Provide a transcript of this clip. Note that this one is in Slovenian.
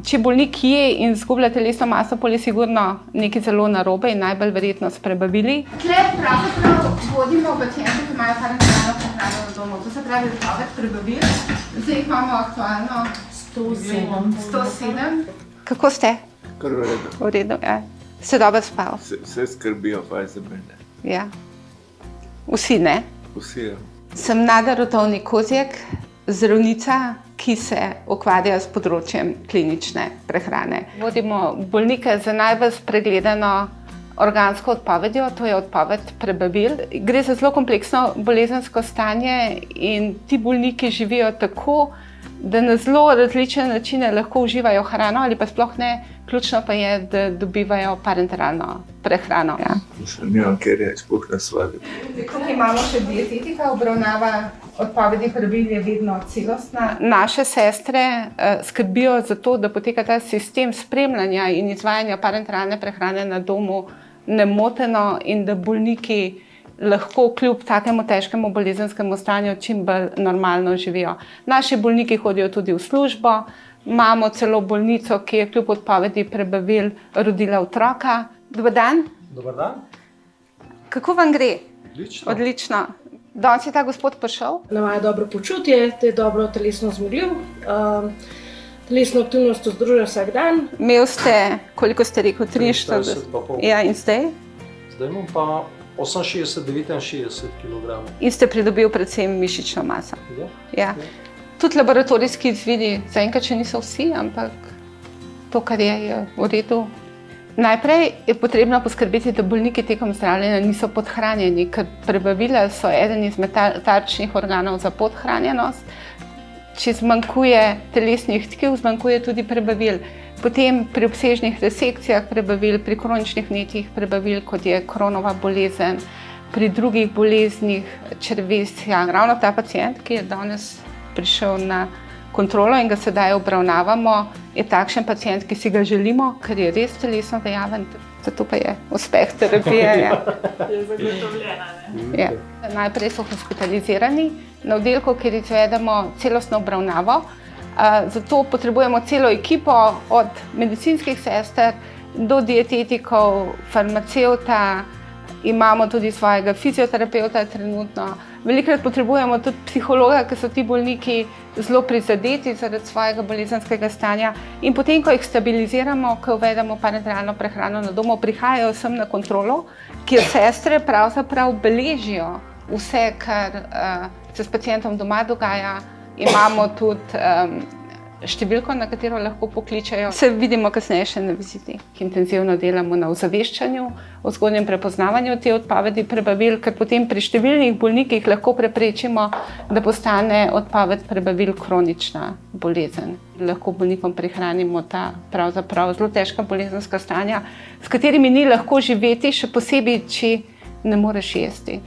če bolnik je in izgublja telesno maso, pol je sigurno nekaj zelo narobe in najbolj verjetno s prebavili. Tle pravzaprav vodimo paciente, ki imajo parenteralno prehrano na domu. To se pravi odpoved prebavil. Zdaj imamo aktualno 107. Kako ste? Kar v redu. V redu, ja. Ste dobro spal? Vse skrbijo, pa je za mene. Ja. Vsi, ne? Vsi, ja. Sem Nada Rotovnik-Kozjek, zdravnica, ki se ukvarja s področjem klinične prehrane. Vodimo bolnike za najbolj spregledano organsko odpovedjo, to je odpoved prebavil. Gre za zelo kompleksno bolezensko stanje in ti bolniki živijo tako, da na zelo različne načine lahko uživajo hrano ali pa sploh ne, ključno pa je, da dobivajo parenteralno prehrano. Ja. Nimam, ker je sploh na svadbi. Tukaj imamo še dietetika, obravnava odpovedi prebavil je vedno celostna. Naše sestre skrbijo za to, da poteka ta sistem spremljanja in izvajanja parenteralne prehrane na domu nemoteno in da bolniki lahko kljub takemu težkemu bolezenskemu stanju čim bolj normalno živijo. Naši bolniki hodijo tudi v službo, imamo celo bolnico, ki je kljub odpovedi prebavil rodila otroka. Dober dan. Dobar dan. Kako vam gre? Odlično. Odlično. Danes je ta gospod prišel? Navaja dobro počutje, da je dobro telesno zmogljiv, telesno aktivnost vzdržuje vsak dan. Imel ste, koliko ste rekel, 43 pa pol. Ja, in zdaj? Zdaj imam pa 68-69 kg. In ste pridobil predvsem mišično maso. Ja. Ja. Tudi laboratorijski izvidi, zaenkrat še niso vsi, ampak to, kar je v redu. Najprej je potrebno poskrbeti, da bolniki tekom zdravljenja niso podhranjeni, ker prebavila so eden izmed tarčnih organov za podhranjenost. Če zmanjkuje telesnih tkiv, zmanjkuje tudi prebavil. Potem pri obsežnih resekcijah prebavil, pri kroničnih vnetjih prebavil, kot je Crohnova bolezen, pri drugih boleznih črevesja. Ravno ta pacient, ki je danes prišel na kontrolo in ga sedaj obravnavamo, je takšen pacient, ki si ga želimo, ker je res telesno dejaven. Zato pa je uspeh terapije. Ja. Je zagotovljena, ne? Ja. Najprej so hospitalizirani na oddelku, kjer izvedemo celostno obravnavo. Zato potrebujemo celo ekipo, od medicinskih sester do dietetikov, farmacevta, imamo tudi svojega fizioterapeuta trenutno. Velikokrat potrebujemo tudi psihologa, ker so ti bolniki zelo prizadeti zaradi svojega bolezenskega stanja. In potem, ko jih stabiliziramo, ko uvedemo parenteralno prehrano na domu, prihajajo sem na kontrolo, kjer sestre pravzaprav beležijo vse, kar se s pacientom doma dogaja. Imamo tudi številko, na katero lahko pokličejo. Se vidimo kasneje še na viziti. Intenzivno delamo na ozaveščanju, o zgodnjem prepoznavanju te odpovedi prebavil, ker potem pri številnih bolnikih lahko preprečimo, da postane odpoved prebavil kronična bolezen. Lahko bolnikom prihranimo ta pravzaprav zelo težka bolezenska stanja, s katerimi ni lahko živeti, še posebej, če ne moreš jesti.